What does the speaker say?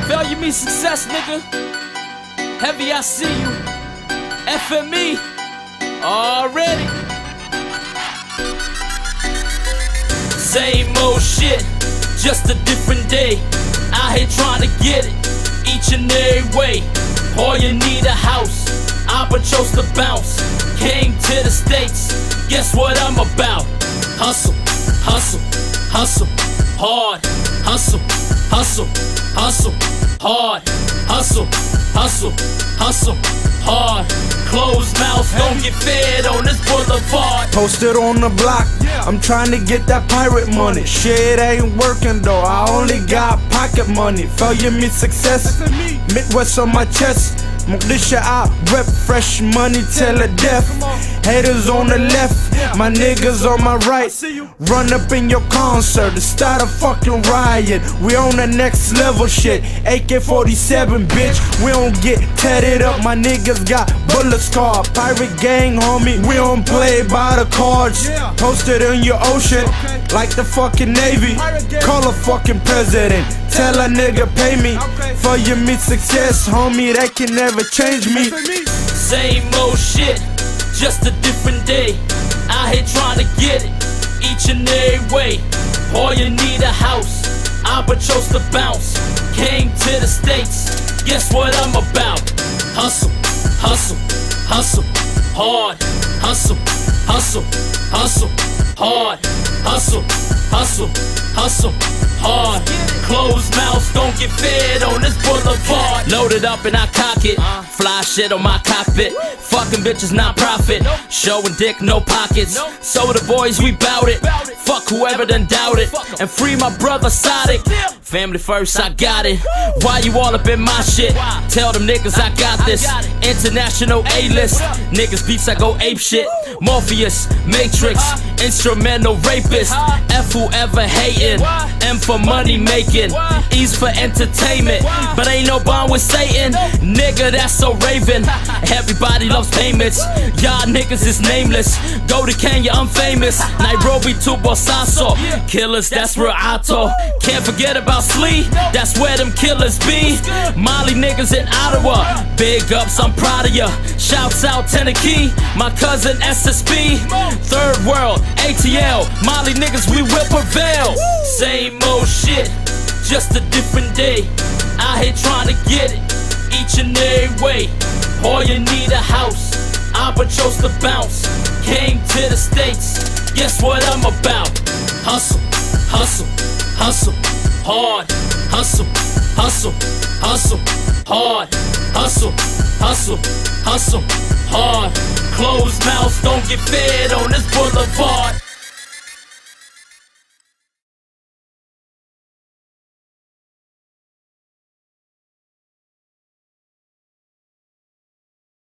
Failure means success, nigga. Heavy, I see you. FME, already. Same old shit, just a different day. Out here trying to get it, each and every way. All you need a house, I chose to bounce. Came to the States, guess what I'm about? Hustle, hustle, hustle, hard. Hustle, hustle, hustle, hard. Hustle, hustle, hustle, hard. Closed mouths don't get fed on this boulevard. Posted on the block, I'm trying to get that pirate money. Shit ain't working though, I only got pocket money. Failure means success, Midwest on my chest. Mogadishu, I rep, fresh money till the death. Haters on the left, my niggas on my right. Run up in your concert and start a fucking riot. We on the next level shit, AK-47 bitch. We don't get tatted up, my niggas got bullet scar. Pirate gang homie, we don't play by the cards. Posted in your ocean, like the fucking Navy. Call a fucking president, tell a nigga pay me. For you meet success homie, that can never change me. Same old shit, just a different day. Out here trying to get it, each and every way. All you need a house, I chose to bounce. Came to the States, guess what I'm about? Hustle, hustle, hustle, hard. Hustle, hustle, hustle, hard. Hustle, hustle, hustle, hard. Closed mouths don't get fed on this boulevard. Loaded up and I cock it, fly shit on my cockpit. Fucking bitches not profit, showing dick no pockets. So the boys we bout it, fuck whoever done doubt it. And free my brother Sonic, family first I got it. Why you all up in my shit? Tell them niggas I got this. International A-list, niggas beats I go ape shit. Morpheus, Matrix, instrumental rapist. F whoever hating, M for money making, E's for entertainment. But ain't no bond with Satan, nigga that's so raven. Everybody loves payments, y'all niggas is nameless. Go to Kenya, I'm famous. Nairobi to Bosaso, killers that's where I talk. Can't forget about Slee, that's where them killers be. Molly niggas in Ottawa, big ups, I'm proud of ya. Shouts out Tennessee, my cousin SSB. Third World, ATL, Molly niggas we will prevail. Same old shit, just a different day. Out here trying to get it, each and every way. All you need a house, I chose to bounce. Came to the States, guess what I'm about? Hustle, hustle, hustle, hard. Hustle, hustle, hustle, hard. Hustle, hustle, hustle, hard. Closed mouths don't get fed on this boulevard.